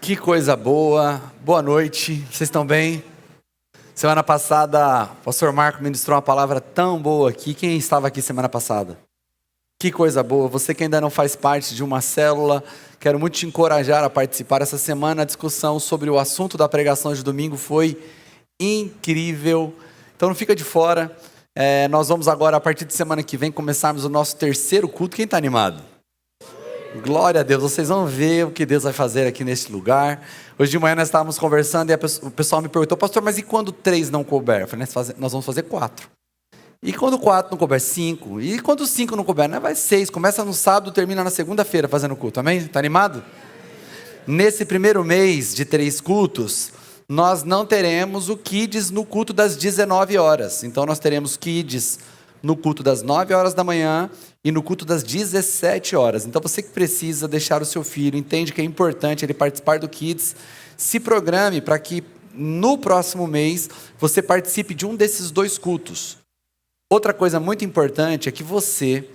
Que coisa boa, boa noite, vocês estão bem? Semana passada, o pastor Marco ministrou uma palavra tão boa aqui. Quem estava aqui semana passada? Que coisa boa, você que ainda não faz parte de uma célula, quero muito te encorajar a participar. Essa semana a discussão sobre o assunto da pregação de domingo foi incrível, então não fica de fora. Nós vamos agora, a partir de semana que vem, começarmos o nosso terceiro culto. Quem está animado? Glória a Deus, vocês vão ver o que Deus vai fazer aqui neste lugar. Hoje de manhã nós estávamos conversando e o pessoal me perguntou: pastor, mas e quando 3 não couber? Eu falei, nós vamos fazer 4. E quando 4 não couber, 5. E quando 5 não couber, vai 6. Começa no sábado, termina na segunda-feira fazendo culto, amém? Está animado? Nesse primeiro mês de 3 cultos, nós não teremos o Kids no culto das 19 horas. Então nós teremos Kids no culto das 9 horas da manhã e no culto das 17 horas. Então você que precisa deixar o seu filho, entende que é importante ele participar do Kids, se programe para que no próximo mês você participe de um desses 2 cultos. Outra coisa muito importante é que você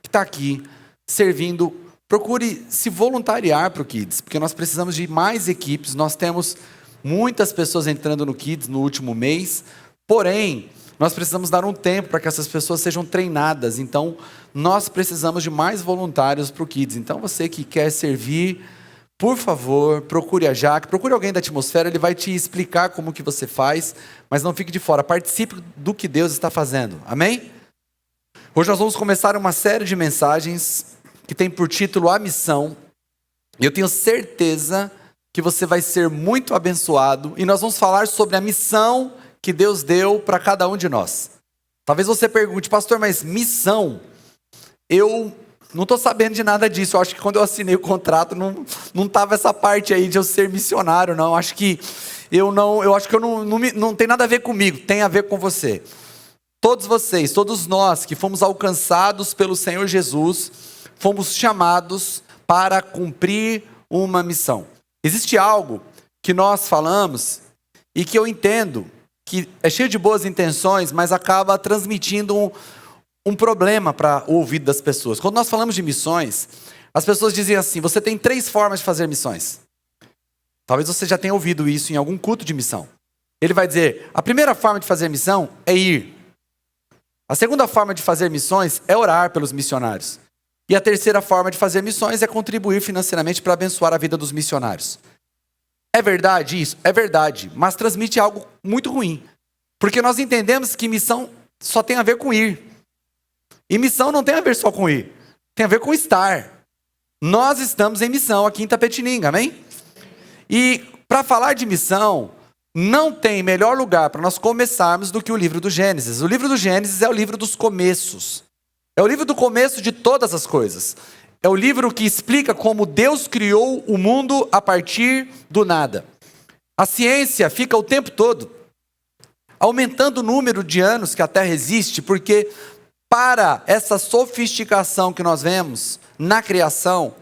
que está aqui servindo, procure se voluntariar para o Kids, porque nós precisamos de mais equipes. Nós temos muitas pessoas entrando no Kids no último mês, porém nós precisamos dar um tempo para que essas pessoas sejam treinadas. Então, nós precisamos de mais voluntários para o Kids. Então, você que quer servir, por favor, procure a Jaque, procure alguém da atmosfera, ele vai te explicar como que você faz, mas não fique de fora, participe do que Deus está fazendo. Amém? Hoje nós vamos começar uma série de mensagens que tem por título A Missão. E eu tenho certeza que você vai ser muito abençoado. E nós vamos falar sobre a missão que Deus deu para cada um de nós. Talvez você pergunte: pastor, mas missão? Eu não estou sabendo de nada disso. Eu acho que quando eu assinei o contrato não estava essa parte aí de eu ser missionário, não. Eu acho que não tem nada a ver comigo, tem a ver com você. Todos vocês, todos nós que fomos alcançados pelo Senhor Jesus, fomos chamados para cumprir uma missão. Existe algo que nós falamos e que eu entendo que é cheio de boas intenções, mas acaba transmitindo um problema para o ouvido das pessoas. Quando nós falamos de missões, as pessoas dizem assim: você tem 3 formas de fazer missões. Talvez você já tenha ouvido isso em algum culto de missão. Ele vai dizer: a primeira forma de fazer missão é ir. A segunda forma de fazer missões é orar pelos missionários. E a terceira forma de fazer missões é contribuir financeiramente para abençoar a vida dos missionários. É verdade isso? É verdade, mas transmite algo muito ruim. Porque nós entendemos que missão só tem a ver com ir. E missão não tem a ver só com ir, tem a ver com estar. Nós estamos em missão aqui em Tapetininga, amém? E para falar de missão, não tem melhor lugar para nós começarmos do que o livro do Gênesis. O livro do Gênesis é o livro dos começos. É o livro do começo de todas as coisas. É o livro que explica como Deus criou o mundo a partir do nada. A ciência fica o tempo todo aumentando o número de anos que a Terra existe, porque para essa sofisticação que nós vemos na criação,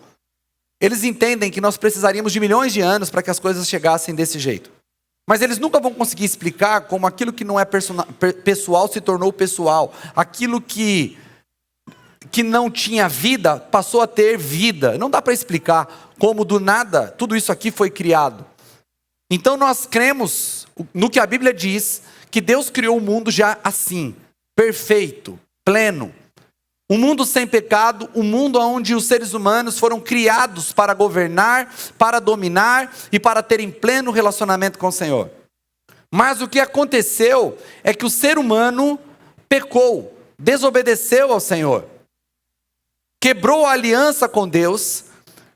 eles entendem que nós precisaríamos de milhões de anos para que as coisas chegassem desse jeito. Mas eles nunca vão conseguir explicar como aquilo que não é pessoal se tornou pessoal. Aquilo que não tinha vida, passou a ter vida. Não dá para explicar como do nada tudo isso aqui foi criado. Então nós cremos no que a Bíblia diz, que Deus criou o mundo já assim, perfeito, pleno. Um mundo sem pecado, um mundo onde os seres humanos foram criados para governar, para dominar e para terem pleno relacionamento com o Senhor. Mas o que aconteceu é que o ser humano pecou, desobedeceu ao Senhor. Quebrou a aliança com Deus,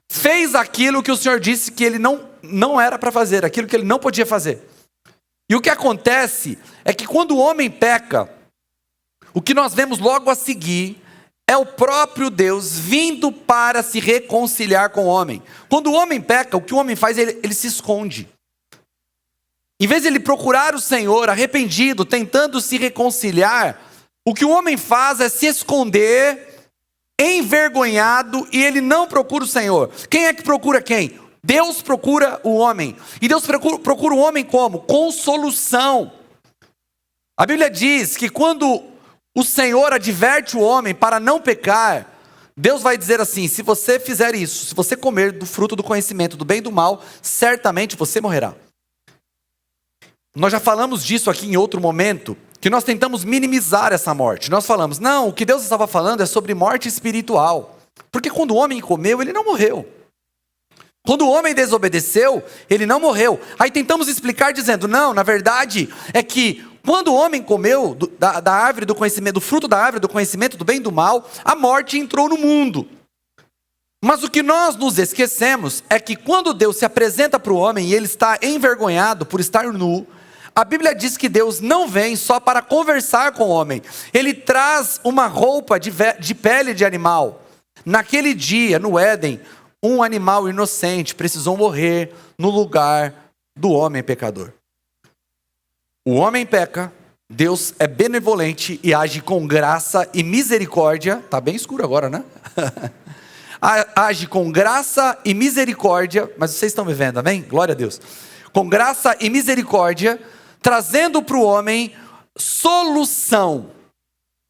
fez aquilo que o Senhor disse que ele não era para fazer, aquilo que ele não podia fazer. E o que acontece é que quando o homem peca, o que nós vemos logo a seguir é o próprio Deus vindo para se reconciliar com o homem. Quando o homem peca, o que o homem faz, ele se esconde. Em vez de ele procurar o Senhor arrependido, tentando se reconciliar, o que o homem faz é se esconder, envergonhado, e ele não procura o Senhor. Quem é que procura quem? Deus procura o homem. E Deus procura o homem como? Com solução. A Bíblia diz que quando o Senhor adverte o homem para não pecar, Deus vai dizer assim: se você fizer isso, se você comer do fruto do conhecimento do bem e do mal, certamente você morrerá. Nós já falamos disso aqui em outro momento, que nós tentamos minimizar essa morte. Nós falamos, não, o que Deus estava falando é sobre morte espiritual. Porque quando o homem comeu, ele não morreu. Quando o homem desobedeceu, ele não morreu. Aí tentamos explicar dizendo, não, na verdade é que quando o homem comeu da árvore do conhecimento, do fruto da árvore do conhecimento do bem e do mal, a morte entrou no mundo. Mas o que nós nos esquecemos é que quando Deus se apresenta para o homem e ele está envergonhado por estar nu, a Bíblia diz que Deus não vem só para conversar com o homem. Ele traz uma roupa de pele de animal. Naquele dia, no Éden, um animal inocente precisou morrer no lugar do homem pecador. O homem peca, Deus é benevolente e age com graça e misericórdia. Está bem escuro agora, né? Age com graça e misericórdia, mas vocês estão me vendo, amém? Glória a Deus. Com graça e misericórdia, trazendo para o homem solução.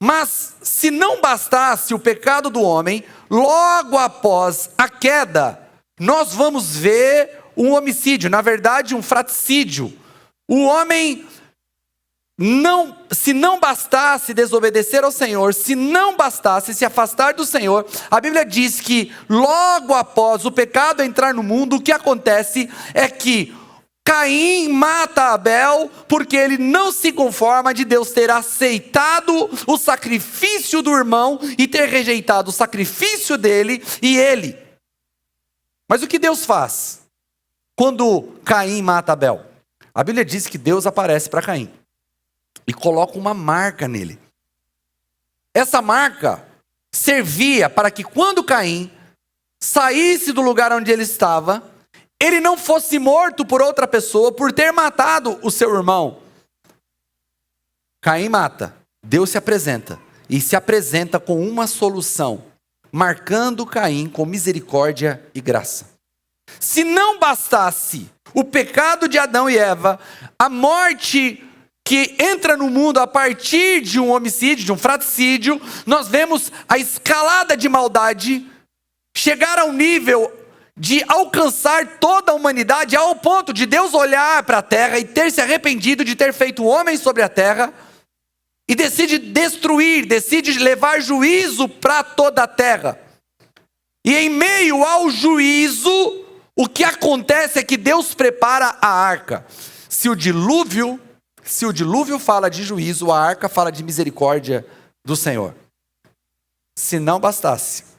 Mas se não bastasse o pecado do homem, logo após a queda, nós vamos ver um homicídio, na verdade um fratricídio. O homem, se não bastasse desobedecer ao Senhor, se não bastasse se afastar do Senhor, a Bíblia diz que logo após o pecado entrar no mundo, o que acontece é que Caim mata Abel, porque ele não se conforma de Deus ter aceitado o sacrifício do irmão e ter rejeitado o sacrifício dele e ele. Mas o que Deus faz quando Caim mata Abel? A Bíblia diz que Deus aparece para Caim e coloca uma marca nele. Essa marca servia para que quando Caim saísse do lugar onde ele estava, ele não fosse morto por outra pessoa por ter matado o seu irmão. Caim mata, Deus se apresenta, e se apresenta com uma solução, marcando Caim com misericórdia e graça. Se não bastasse o pecado de Adão e Eva, a morte que entra no mundo a partir de um homicídio, de um fratricídio, nós vemos a escalada de maldade chegar ao nível de alcançar toda a humanidade, ao ponto de Deus olhar para a terra e ter se arrependido de ter feito homem sobre a terra, e decide destruir, decide levar juízo para toda a terra. E em meio ao juízo, o que acontece é que Deus prepara a arca. Se o dilúvio fala de juízo, a arca fala de misericórdia do Senhor. Se não bastasse,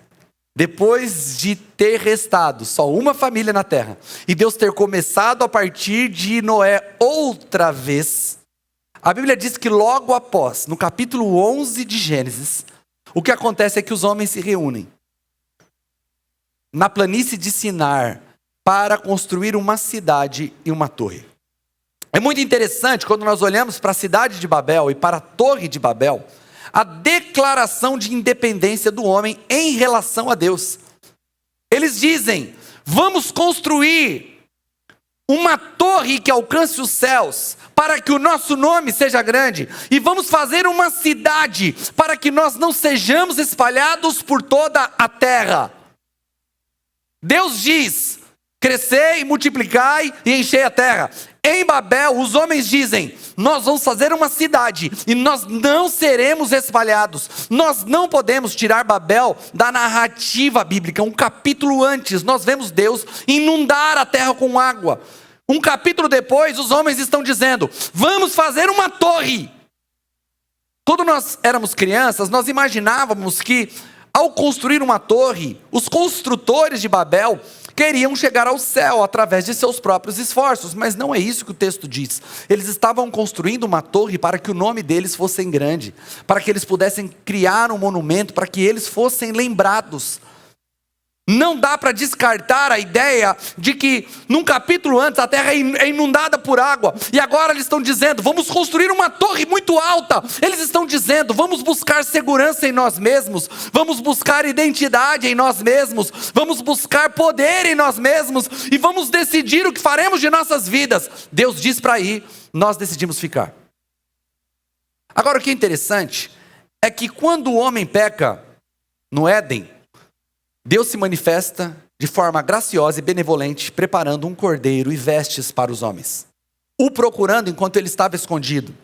depois de ter restado só uma família na terra, e Deus ter começado a partir de Noé outra vez, a Bíblia diz que logo após, no capítulo 11 de Gênesis, o que acontece é que os homens se reúnem na planície de Sinar para construir uma cidade e uma torre. É muito interessante quando nós olhamos para a cidade de Babel e para a torre de Babel, a declaração de independência do homem em relação a Deus. Eles dizem, vamos construir uma torre que alcance os céus, para que o nosso nome seja grande, e vamos fazer uma cidade, para que nós não sejamos espalhados por toda a terra. Deus diz, crescei, multiplicai e enchei a terra. Em Babel, os homens dizem, nós vamos fazer uma cidade e nós não seremos espalhados. Nós não podemos tirar Babel da narrativa bíblica. Um capítulo antes, nós vemos Deus inundar a terra com água. Um capítulo depois, os homens estão dizendo, vamos fazer uma torre. Quando nós éramos crianças, nós imaginávamos que ao construir uma torre, os construtores de Babel queriam chegar ao céu através de seus próprios esforços, mas não é isso que o texto diz. Eles estavam construindo uma torre para que o nome deles fosse grande, para que eles pudessem criar um monumento, para que eles fossem lembrados. Não dá para descartar a ideia de que num capítulo antes a terra é inundada por água, e agora eles estão dizendo, vamos construir uma torre muito alta. Eles estão dizendo, vamos buscar segurança em nós mesmos, vamos buscar identidade em nós mesmos, vamos buscar poder em nós mesmos, e vamos decidir o que faremos de nossas vidas. Deus diz para ir, nós decidimos ficar. Agora o que é interessante, é que quando o homem peca no Éden, Deus se manifesta de forma graciosa e benevolente, preparando um cordeiro e vestes para os homens, o procurando enquanto ele estava escondido.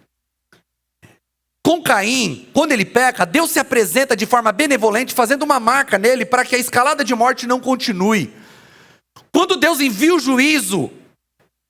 Com Caim, quando ele peca, Deus se apresenta de forma benevolente, fazendo uma marca nele para que a escalada de morte não continue. Quando Deus envia o juízo,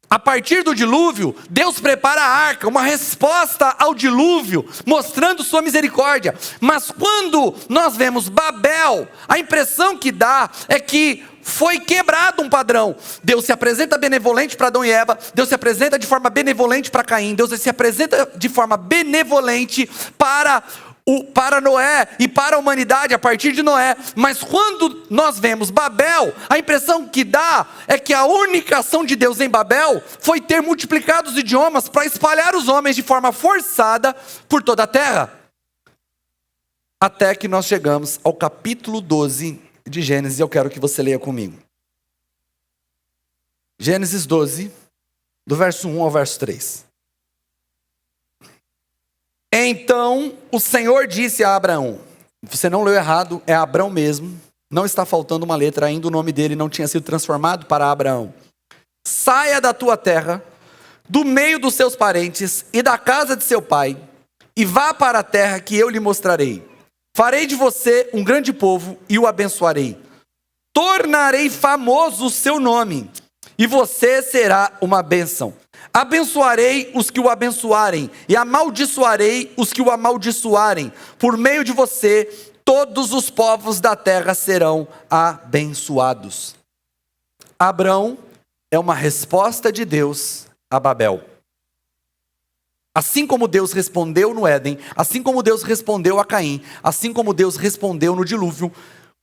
a partir do dilúvio, Deus prepara a arca, uma resposta ao dilúvio, mostrando sua misericórdia. Mas quando nós vemos Babel, a impressão que dá é que foi quebrado um padrão. Deus se apresenta benevolente para Adão e Eva, Deus se apresenta de forma benevolente para Caim, Deus se apresenta de forma benevolente para Noé e para a humanidade a partir de Noé. Mas quando nós vemos Babel, a impressão que dá é que a única ação de Deus em Babel foi ter multiplicado os idiomas para espalhar os homens de forma forçada por toda a terra. Até que nós chegamos ao capítulo 12 de Gênesis, e eu quero que você leia comigo. Gênesis 12, do verso 1 ao verso 3. Então o Senhor disse a Abraão, você não leu errado, é Abrão mesmo, não está faltando uma letra ainda, o nome dele não tinha sido transformado para Abraão. Saia da tua terra, do meio dos seus parentes e da casa de seu pai, e vá para a terra que eu lhe mostrarei. Farei de você um grande povo e o abençoarei. Tornarei famoso o seu nome, e você será uma bênção. Abençoarei os que o abençoarem, e amaldiçoarei os que o amaldiçoarem. Por meio de você, todos os povos da terra serão abençoados. Abrão é uma resposta de Deus a Babel. Assim como Deus respondeu no Éden, assim como Deus respondeu a Caim, assim como Deus respondeu no dilúvio,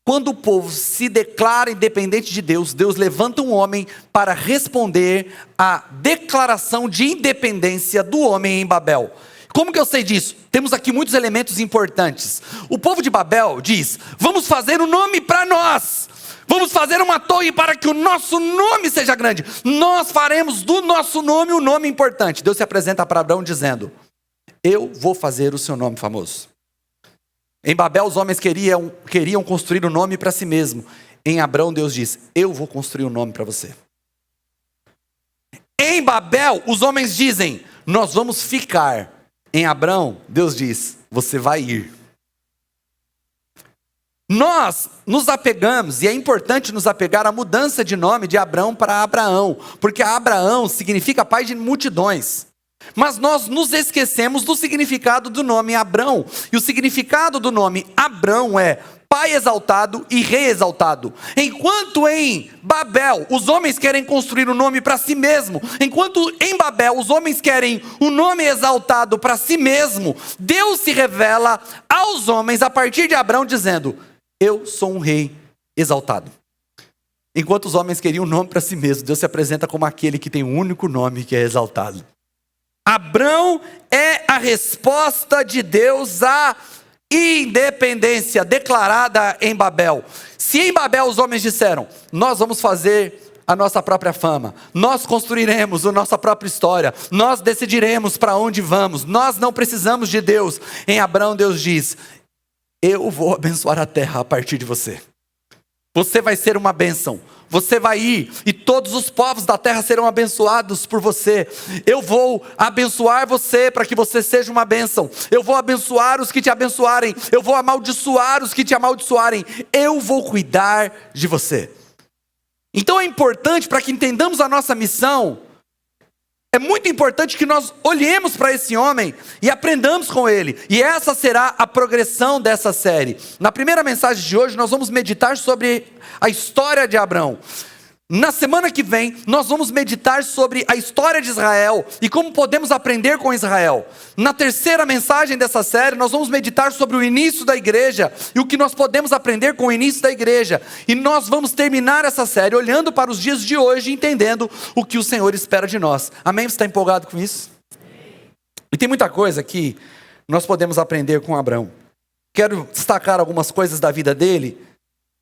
quando o povo se declara independente de Deus, Deus levanta um homem para responder à declaração de independência do homem em Babel. Como que eu sei disso? Temos aqui muitos elementos importantes. O povo de Babel diz, vamos fazer um nome para nós. Vamos fazer uma torre para que o nosso nome seja grande. Nós faremos do nosso nome um nome importante. Deus se apresenta para Abraão dizendo, eu vou fazer o seu nome famoso. Em Babel os homens queriam construir um nome para si mesmo. Em Abrão Deus diz, eu vou construir um nome para você. Em Babel os homens dizem, nós vamos ficar. Em Abrão Deus diz, você vai ir. Nós nos apegamos, e é importante nos apegar à mudança de nome de Abrão para Abraão, porque Abraão significa pai de multidões. Mas nós nos esquecemos do significado do nome Abrão, e o significado do nome Abrão é pai exaltado e rei exaltado. Enquanto em Babel os homens querem construir um nome para si mesmo, enquanto em Babel os homens querem um nome exaltado para si mesmo, Deus se revela aos homens a partir de Abrão dizendo, eu sou um rei exaltado. Enquanto os homens queriam um nome para si mesmo, Deus se apresenta como aquele que tem um único nome que é exaltado. Abrão é a resposta de Deus à independência declarada em Babel. Se em Babel os homens disseram, nós vamos fazer a nossa própria fama, nós construiremos a nossa própria história, nós decidiremos para onde vamos, nós não precisamos de Deus. Em Abrão Deus diz, eu vou abençoar a terra a partir de você. Você vai ser uma bênção. Você vai ir e todos os povos da terra serão abençoados por você. Eu vou abençoar você para que você seja uma bênção. Eu vou abençoar os que te abençoarem. Eu vou amaldiçoar os que te amaldiçoarem. Eu vou cuidar de você. Então é importante para que entendamos a nossa missão. É muito importante que nós olhemos para esse homem e aprendamos com ele. E essa será a progressão dessa série. Na primeira mensagem de hoje nós vamos meditar sobre a história de Abrão. Na semana que vem nós vamos meditar sobre a história de Israel e como podemos aprender com Israel. Na terceira mensagem dessa série nós vamos meditar sobre o início da igreja e o que nós podemos aprender com o início da igreja. E nós vamos terminar essa série olhando para os dias de hoje, entendendo o que o Senhor espera de nós. Amém? Você está empolgado com isso? E tem muita coisa que nós podemos aprender com Abrão. Quero destacar algumas coisas da vida dele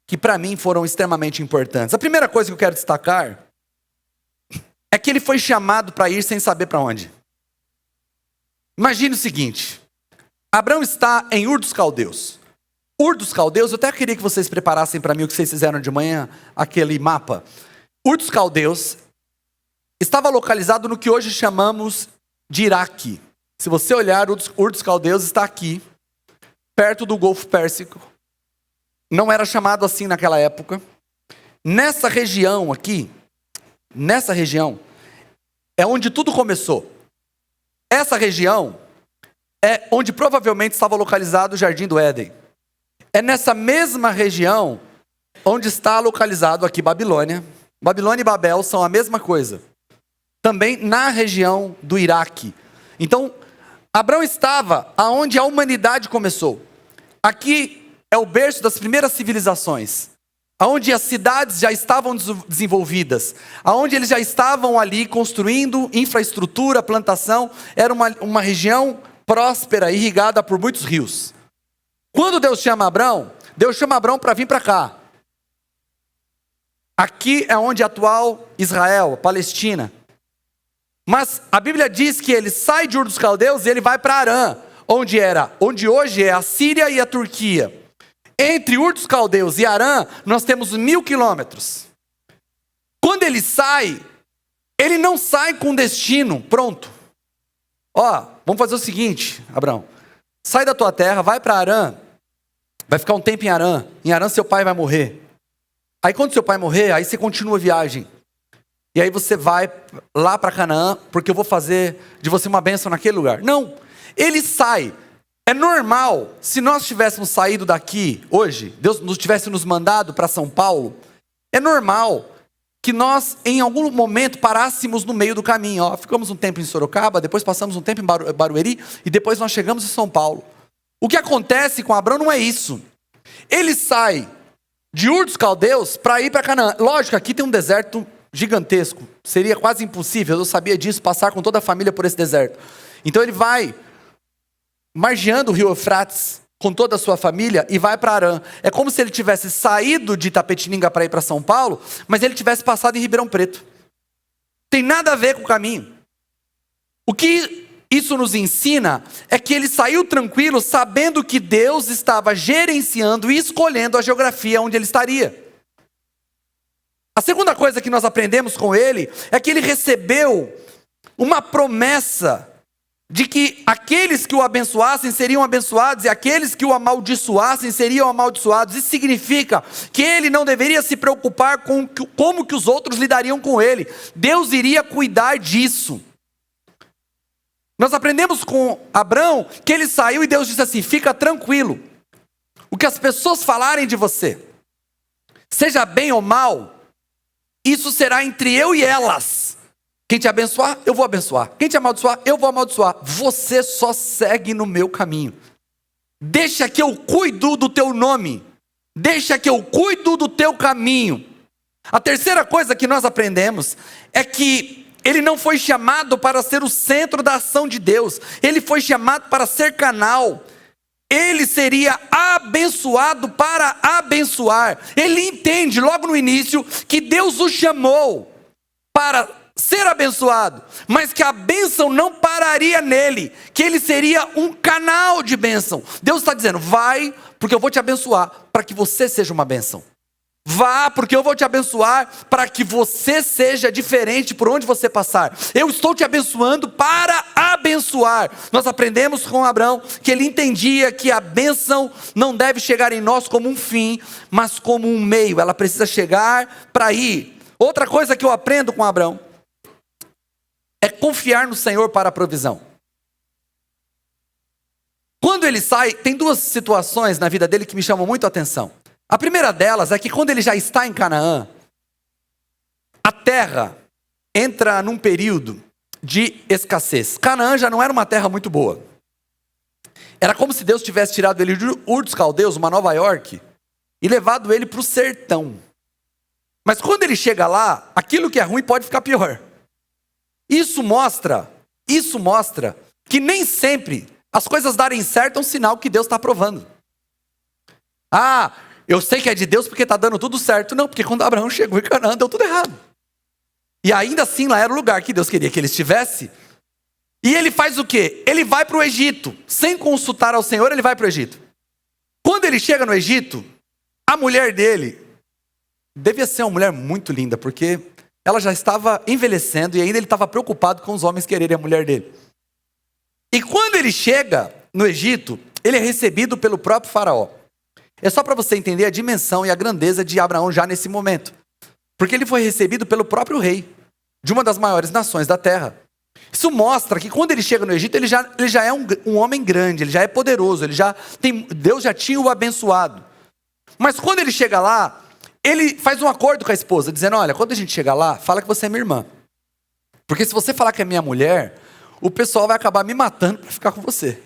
que para mim foram extremamente importantes. A primeira coisa que eu quero destacar é que ele foi chamado para ir sem saber para onde. Imagine o seguinte, Abrão está em Ur dos Caldeus. Ur dos Caldeus, eu até queria que vocês preparassem para mim o que vocês fizeram de manhã, aquele mapa. Ur dos Caldeus estava localizado no que hoje chamamos de Iraque. Se você olhar, Ur dos Caldeus está aqui, perto do Golfo Pérsico. Não era chamado assim naquela época. Nessa região aqui, nessa região, é onde tudo começou. Essa região é onde provavelmente estava localizado o Jardim do Éden. É nessa mesma região onde está localizado aqui Babilônia. Babilônia e Babel são a mesma coisa. Também na região do Iraque. Então, Abrão estava aonde a humanidade começou. Aqui é o berço das primeiras civilizações. Aonde as cidades já estavam desenvolvidas. Aonde eles já estavam ali construindo infraestrutura, plantação. Era uma região próspera, irrigada por muitos rios. Quando Deus chama Abrão para vir para cá. Aqui é onde é atual Israel, Palestina. Mas a Bíblia diz que ele sai de Ur dos Caldeus e ele vai para Harã, onde hoje é a Síria e a Turquia. Entre Ur dos Caldeus e Harã, nós temos 1000 quilômetros. Quando ele sai, ele não sai com destino pronto. Ó, vamos fazer o seguinte, Abrão. Sai da tua terra, vai para Harã. Vai ficar um tempo em Harã. Em Harã seu pai vai morrer. Aí quando seu pai morrer, aí você continua a viagem. E aí você vai lá para Canaã, porque eu vou fazer de você uma bênção naquele lugar. Não, ele sai. É normal, se nós tivéssemos saído daqui hoje, Deus nos tivesse nos mandado para São Paulo, é normal que nós em algum momento parássemos no meio do caminho. Ó, ficamos um tempo em Sorocaba, depois passamos um tempo em Barueri e depois nós chegamos em São Paulo. O que acontece com Abrão não é isso. Ele sai de Ur dos Caldeus para ir para Canaã. Lógico, aqui tem um deserto gigantesco. Seria quase impossível, eu sabia disso, passar com toda a família por esse deserto. Então ele vai margeando o rio Eufrates com toda a sua família e vai para Harã. É como se ele tivesse saído de Itapetininga para ir para São Paulo, mas ele tivesse passado em Ribeirão Preto. Tem nada a ver com o caminho. O que isso nos ensina é que ele saiu tranquilo, sabendo que Deus estava gerenciando e escolhendo a geografia onde ele estaria. A segunda coisa que nós aprendemos com ele é que ele recebeu uma promessa de que aqueles que o abençoassem seriam abençoados e aqueles que o amaldiçoassem seriam amaldiçoados. Isso significa que ele não deveria se preocupar com como que os outros lidariam com ele. Deus iria cuidar disso. Nós aprendemos com Abrão que ele saiu e Deus disse assim: fica tranquilo. O que as pessoas falarem de você, seja bem ou mal, isso será entre eu e elas. Quem te abençoar, eu vou abençoar. Quem te amaldiçoar, eu vou amaldiçoar. Você só segue no meu caminho. Deixa que eu cuido do teu nome. Deixa que eu cuido do teu caminho. A terceira coisa que nós aprendemos é que ele não foi chamado para ser o centro da ação de Deus. Ele foi chamado para ser canal. Ele seria abençoado para abençoar. Ele entende logo no início que Deus o chamou para ser abençoado, mas que a bênção não pararia nele, que ele seria um canal de bênção. Deus está dizendo: vai, porque eu vou te abençoar, para que você seja uma bênção. Vá, porque eu vou te abençoar, para que você seja diferente por onde você passar. Eu estou te abençoando para abençoar. Nós aprendemos com Abrão que ele entendia que a bênção não deve chegar em nós como um fim, mas como um meio. Ela precisa chegar para ir. Outra coisa que eu aprendo com Abrão é confiar no Senhor para a provisão. Quando ele sai, tem duas situações na vida dele que me chamam muito a atenção. A primeira delas é que quando ele já está em Canaã, a terra entra num período de escassez. Canaã já não era uma terra muito boa. Era como se Deus tivesse tirado ele de Ur dos Caldeus, uma Nova York, e levado ele para o sertão. Mas quando ele chega lá, aquilo que é ruim pode ficar pior. Isso mostra que nem sempre as coisas darem certo é um sinal que Deus está aprovando. Ah, eu sei que é de Deus porque está dando tudo certo. Não, porque quando Abraão chegou em Canaã, deu tudo errado. E ainda assim lá era o lugar que Deus queria que ele estivesse. E ele faz o quê? Ele vai para o Egito. Sem consultar ao Senhor, ele vai para o Egito. Quando ele chega no Egito, a mulher dele devia ser uma mulher muito linda, porque ela já estava envelhecendo e ainda ele estava preocupado com os homens quererem a mulher dele. E quando ele chega no Egito, ele é recebido pelo próprio faraó. É só para você entender a dimensão e a grandeza de Abraão já nesse momento. Porque ele foi recebido pelo próprio rei de uma das maiores nações da terra. Isso mostra que quando ele chega no Egito, ele já é um homem grande, ele já é poderoso, Deus já tinha o abençoado. Mas quando ele chega lá, ele faz um acordo com a esposa, dizendo, olha, quando a gente chegar lá, fala que você é minha irmã. Porque se você falar que é minha mulher, o pessoal vai acabar me matando para ficar com você.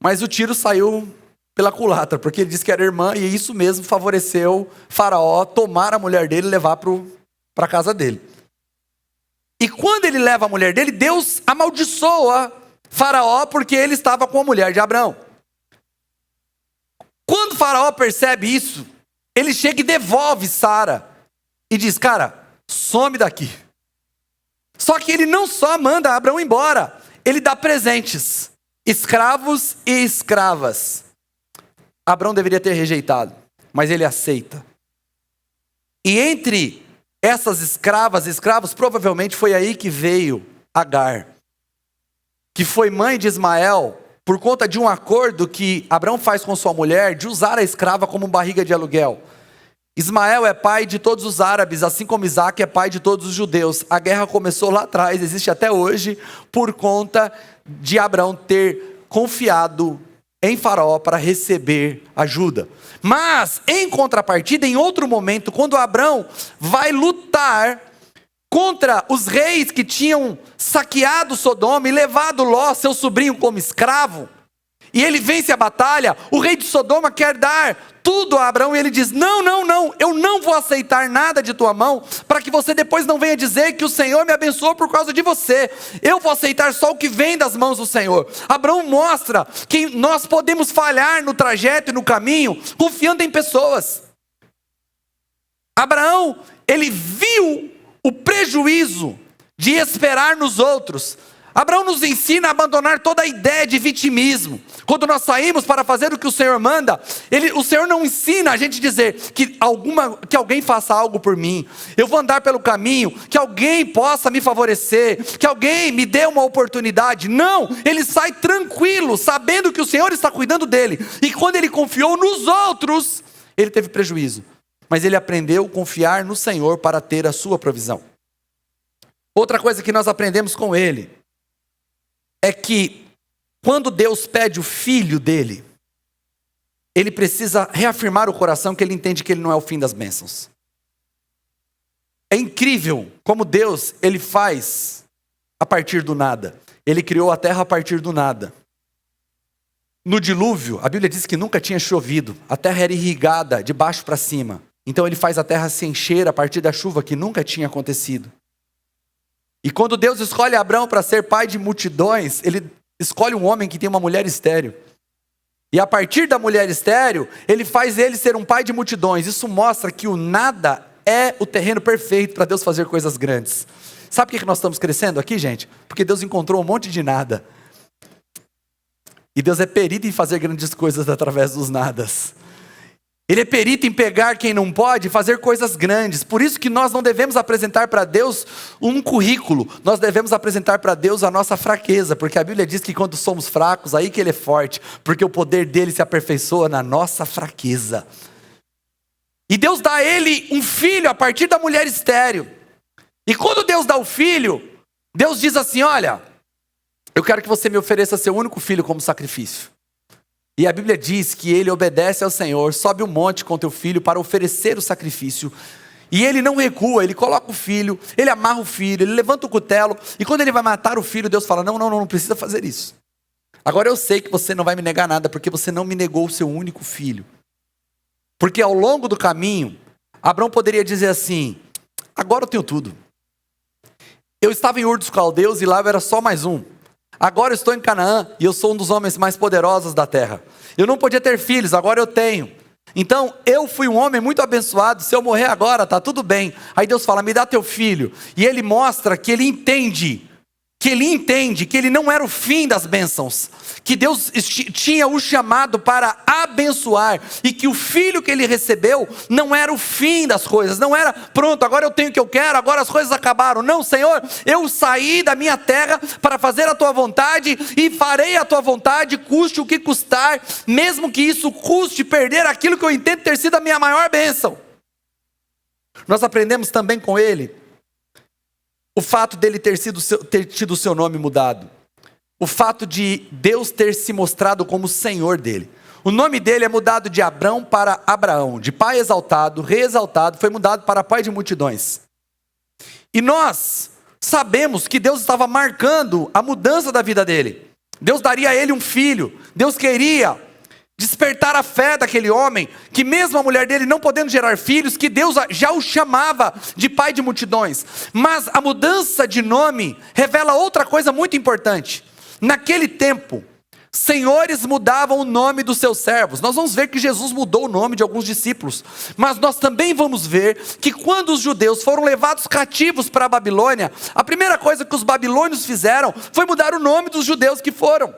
Mas o tiro saiu pela culatra, porque ele disse que era irmã, e isso mesmo favoreceu Faraó tomar a mulher dele e levar para a casa dele. E quando ele leva a mulher dele, Deus amaldiçoa Faraó, porque ele estava com a mulher de Abraão. Quando Faraó percebe isso, ele chega e devolve Sara, e diz, cara, some daqui. Só que ele não só manda Abraão embora, ele dá presentes, escravos e escravas. Abraão deveria ter rejeitado, mas ele aceita. E entre essas escravas e escravos, provavelmente foi aí que veio Agar, que foi mãe de Ismael, por conta de um acordo que Abraão faz com sua mulher, de usar a escrava como barriga de aluguel. Ismael é pai de todos os árabes, assim como Isaac é pai de todos os judeus. A guerra começou lá atrás, existe até hoje, por conta de Abraão ter confiado em Faraó para receber ajuda. Mas, em contrapartida, em outro momento, quando Abraão vai lutar contra os reis que tinham saqueado Sodoma e levado Ló, seu sobrinho, como escravo, e ele vence a batalha, o rei de Sodoma quer dar tudo a Abraão, e ele diz, não, eu não vou aceitar nada de tua mão, para que você depois não venha dizer que o Senhor me abençoou por causa de você, eu vou aceitar só o que vem das mãos do Senhor. Abraão mostra que nós podemos falhar no trajeto e no caminho, confiando em pessoas. Abraão, ele viu o prejuízo de esperar nos outros. Abraão nos ensina a abandonar toda a ideia de vitimismo. Quando nós saímos para fazer o que o Senhor manda, o Senhor não ensina a gente dizer que alguém faça algo por mim. Eu vou andar pelo caminho, que alguém possa me favorecer, que alguém me dê uma oportunidade. Não, ele sai tranquilo, sabendo que o Senhor está cuidando dele. E quando ele confiou nos outros, ele teve prejuízo. Mas ele aprendeu a confiar no Senhor para ter a sua provisão. Outra coisa que nós aprendemos com ele é que quando Deus pede o filho dele, ele precisa reafirmar o coração que ele entende que ele não é o fim das bênçãos. É incrível como Deus, ele faz a partir do nada. Ele criou a terra a partir do nada. No dilúvio, a Bíblia diz que nunca tinha chovido. A terra era irrigada de baixo para cima. Então ele faz a terra se encher a partir da chuva que nunca tinha acontecido. E quando Deus escolhe Abraão para ser pai de multidões, ele escolhe um homem que tem uma mulher estéril. E a partir da mulher estéril, ele faz ele ser um pai de multidões. Isso mostra que o nada é o terreno perfeito para Deus fazer coisas grandes. Sabe por que nós estamos crescendo aqui, gente? Porque Deus encontrou um monte de nada. E Deus é perito em fazer grandes coisas através dos nadas. Ele é perito em pegar quem não pode e fazer coisas grandes. Por isso que nós não devemos apresentar para Deus um currículo. Nós devemos apresentar para Deus a nossa fraqueza. Porque a Bíblia diz que quando somos fracos, aí que Ele é forte. Porque o poder dEle se aperfeiçoa na nossa fraqueza. E Deus dá a ele um filho a partir da mulher estéril. E quando Deus dá o filho, Deus diz assim, olha, eu quero que você me ofereça seu único filho como sacrifício. E a Bíblia diz que ele obedece ao Senhor, sobe o monte com teu filho para oferecer o sacrifício. E ele não recua, ele coloca o filho, ele amarra o filho, ele levanta o cutelo. E quando ele vai matar o filho, Deus fala, não precisa fazer isso. Agora eu sei que você não vai me negar nada, porque você não me negou o seu único filho. Porque ao longo do caminho, Abraão poderia dizer assim, agora eu tenho tudo. Eu estava em Ur dos Caldeus e lá eu era só mais um. Agora eu estou em Canaã e eu sou um dos homens mais poderosos da terra. Eu não podia ter filhos, agora eu tenho. Então eu fui um homem muito abençoado, se eu morrer agora, está tudo bem. Aí Deus fala, me dá teu filho. E ele mostra que ele entende que ele entende que ele não era o fim das bênçãos, que Deus tinha o chamado para abençoar, e que o filho que ele recebeu não era o fim das coisas, não era pronto, agora eu tenho o que eu quero, agora as coisas acabaram. Não, Senhor, eu saí da minha terra para fazer a tua vontade, e farei a tua vontade, custe o que custar, mesmo que isso custe perder aquilo que eu entendo ter sido a minha maior bênção. Nós aprendemos também com ele o fato dele ter tido o seu nome mudado. O fato de Deus ter se mostrado como Senhor dele. O nome dele é mudado de Abrão para Abraão. De pai exaltado, rei exaltado, foi mudado para pai de multidões. E nós sabemos que Deus estava marcando a mudança da vida dele. Deus daria a ele um filho. Deus queria despertar a fé daquele homem, que mesmo a mulher dele não podendo gerar filhos, que Deus já o chamava de pai de multidões. Mas a mudança de nome revela outra coisa muito importante. Naquele tempo, senhores mudavam o nome dos seus servos. Nós vamos ver que Jesus mudou o nome de alguns discípulos, mas nós também vamos ver que quando os judeus foram levados cativos para a Babilônia, a primeira coisa que os babilônios fizeram foi mudar o nome dos judeus que foram.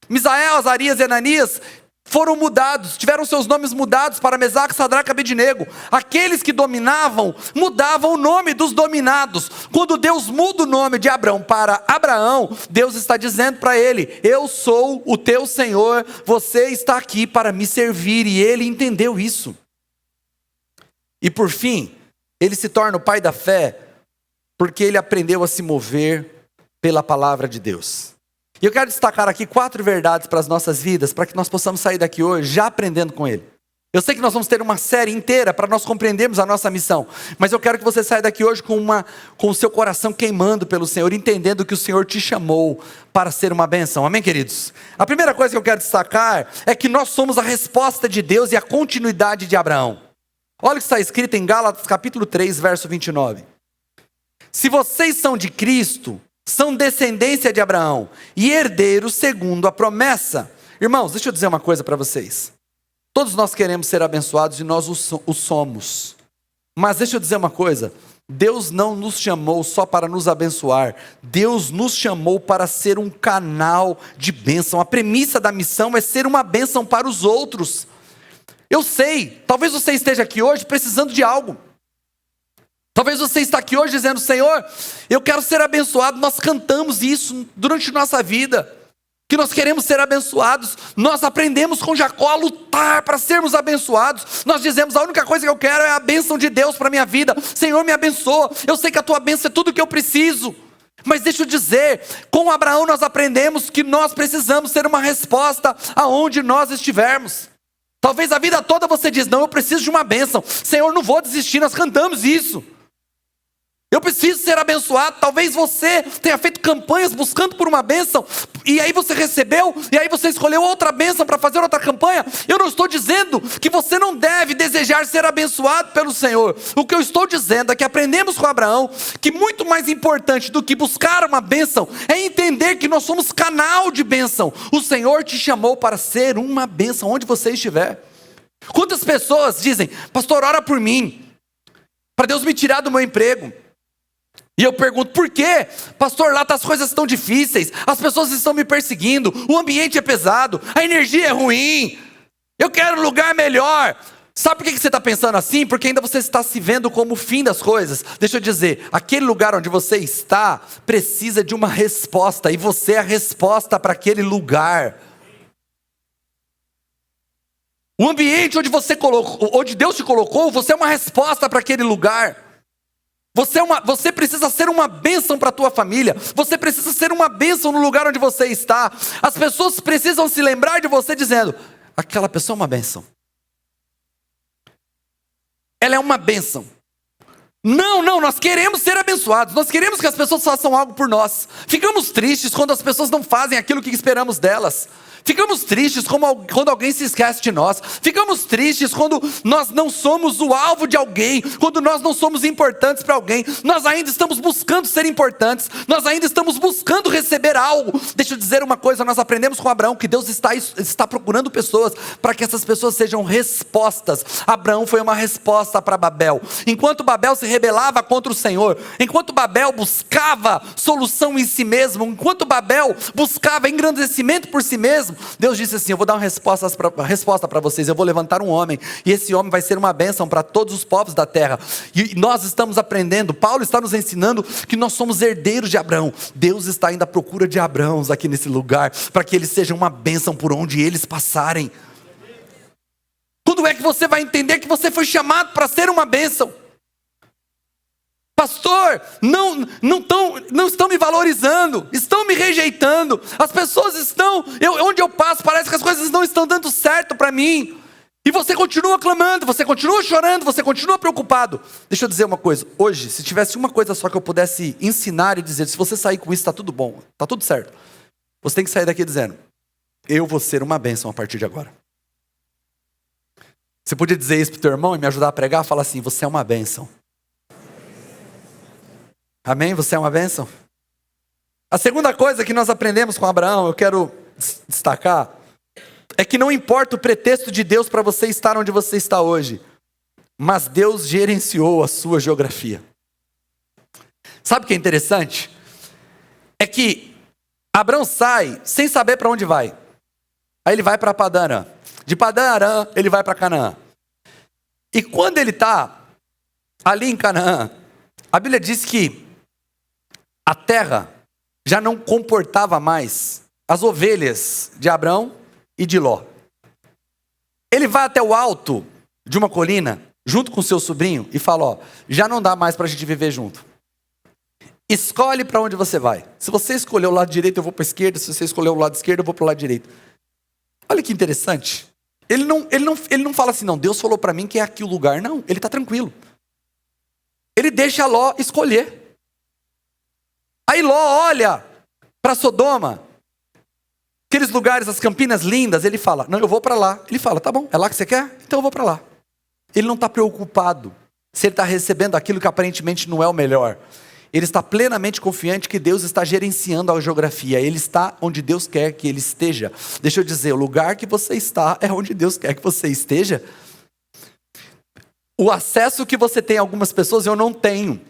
Misael, Azarias e Ananias foram mudados, tiveram seus nomes mudados para Mesaque, Sadraque e Abednego. Aqueles que dominavam, mudavam o nome dos dominados. Quando Deus muda o nome de Abrão para Abraão, Deus está dizendo para ele: eu sou o teu Senhor, você está aqui para me servir. E ele entendeu isso. E por fim, ele se torna o pai da fé, porque ele aprendeu a se mover pela palavra de Deus. E eu quero destacar aqui 4 verdades para as nossas vidas, para que nós possamos sair daqui hoje já aprendendo com ele. Eu sei que nós vamos ter uma série inteira para nós compreendermos a nossa missão, mas eu quero que você saia daqui hoje com o seu coração queimando pelo Senhor, entendendo que o Senhor te chamou para ser uma bênção. Amém, queridos? A primeira coisa que eu quero destacar é que nós somos a resposta de Deus e a continuidade de Abraão. Olha o que está escrito em Gálatas capítulo 3, verso 29. Se vocês são de Cristo, são descendência de Abraão e herdeiros segundo a promessa. Irmãos, deixa eu dizer uma coisa para vocês. Todos nós queremos ser abençoados e nós o somos. Mas deixa eu dizer uma coisa. Deus não nos chamou só para nos abençoar. Deus nos chamou para ser um canal de bênção. A premissa da missão é ser uma bênção para os outros. Eu sei, talvez você esteja aqui hoje precisando de algo. Talvez você está aqui hoje dizendo: Senhor, eu quero ser abençoado. Nós cantamos isso durante nossa vida, que nós queremos ser abençoados. Nós aprendemos com Jacó a lutar para sermos abençoados. Nós dizemos: a única coisa que eu quero é a bênção de Deus para a minha vida. Senhor, me abençoa. Eu sei que a tua bênção é tudo o que eu preciso. Mas deixa eu dizer, com Abraão nós aprendemos que nós precisamos ser uma resposta aonde nós estivermos. Talvez a vida toda você diz: não, eu preciso de uma bênção. Senhor, não vou desistir. Nós cantamos isso. Eu preciso ser abençoado. Talvez você tenha feito campanhas buscando por uma bênção, e aí você recebeu, e aí você escolheu outra bênção para fazer outra campanha. Eu não estou dizendo que você não deve desejar ser abençoado pelo Senhor. O que eu estou dizendo é que aprendemos com Abraão que muito mais importante do que buscar uma bênção é entender que nós somos canal de bênção. O Senhor te chamou para ser uma bênção onde você estiver. Quantas pessoas dizem: pastor, ora por mim, para Deus me tirar do meu emprego. E eu pergunto: por quê? Pastor, lá as coisas estão difíceis, as pessoas estão me perseguindo, o ambiente é pesado, a energia é ruim, eu quero um lugar melhor. Sabe por que você está pensando assim? Porque ainda você está se vendo como o fim das coisas. Deixa eu dizer, aquele lugar onde você está precisa de uma resposta, e você é a resposta para aquele lugar. O ambiente onde onde Deus te colocou, você é uma resposta para aquele lugar. Você precisa ser uma bênção para a tua família. Você precisa ser uma bênção no lugar onde você está. As pessoas precisam se lembrar de você dizendo: aquela pessoa é uma bênção. Ela é uma bênção. Não, nós queremos ser abençoados. Nós queremos que as pessoas façam algo por nós. Ficamos tristes quando as pessoas não fazem aquilo que esperamos delas. Ficamos tristes quando alguém se esquece de nós. Ficamos tristes quando nós não somos o alvo de alguém, quando nós não somos importantes para alguém. Nós ainda estamos buscando ser importantes, nós ainda estamos buscando receber algo. Deixa eu dizer uma coisa, nós aprendemos com Abraão que Deus está procurando pessoas para que essas pessoas sejam respostas. Abraão foi uma resposta para Babel. Enquanto Babel se rebelava contra o Senhor, enquanto Babel buscava solução em si mesmo, enquanto Babel buscava engrandecimento por si mesmo, Deus disse assim: eu vou dar uma resposta para vocês, eu vou levantar um homem, e esse homem vai ser uma bênção para todos os povos da terra. E nós estamos aprendendo, Paulo está nos ensinando que nós somos herdeiros de Abraão. Deus está ainda à procura de Abraãos aqui nesse lugar, para que eles sejam uma bênção por onde eles passarem. Quando é que você vai entender que você foi chamado para ser uma bênção? Pastor, não estão me valorizando, estão me rejeitando, as pessoas estão, onde eu passo parece que as coisas não estão dando certo para mim, e você continua clamando, você continua chorando, você continua preocupado. Deixa eu dizer uma coisa, hoje, se tivesse uma coisa só que eu pudesse ensinar e dizer, se você sair com isso está tudo bom, está tudo certo, você tem que sair daqui dizendo: eu vou ser uma bênção a partir de agora. Você podia dizer isso para o teu irmão e me ajudar a pregar? Fala assim: você é uma bênção. Amém? Você é uma bênção? A segunda coisa que nós aprendemos com Abraão, eu quero destacar, é que não importa o pretexto de Deus para você estar onde você está hoje, mas Deus gerenciou a sua geografia. Sabe o que é interessante? É que Abraão sai sem saber para onde vai. Aí ele vai para Padã Arã. De Padã Arã, ele vai para Canaã. E quando ele está ali em Canaã, a Bíblia diz que a terra já não comportava mais as ovelhas de Abraão e de Ló. Ele vai até o alto de uma colina, junto com seu sobrinho, e fala: ó, já não dá mais para a gente viver junto. Escolhe para onde você vai. Se você escolher o lado direito, eu vou para a esquerda. Se você escolher o lado esquerdo, eu vou para o lado direito. Olha que interessante. Ele não fala assim: não, Deus falou para mim que é aqui o lugar. Não, ele está tranquilo. Ele deixa Ló escolher. Aí Ló olha para Sodoma, aqueles lugares, as campinas lindas, ele fala: não, eu vou para lá. Ele fala: tá bom, é lá que você quer? Então eu vou para lá. Ele não está preocupado se ele está recebendo aquilo que aparentemente não é o melhor. Ele está plenamente confiante que Deus está gerenciando a geografia. Ele está onde Deus quer que ele esteja. Deixa eu dizer, o lugar que você está é onde Deus quer que você esteja. O acesso que você tem a algumas pessoas eu não tenho.